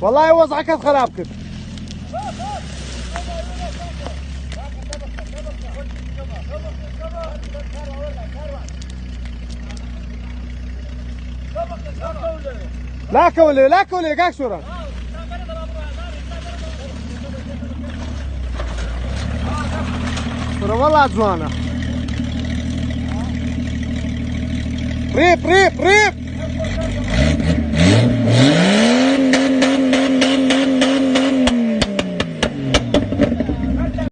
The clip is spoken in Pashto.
والله وضعك خراب كده. لا كولي لا كولي قاك شورا شورا والله عجوانة. ريب ريب ريب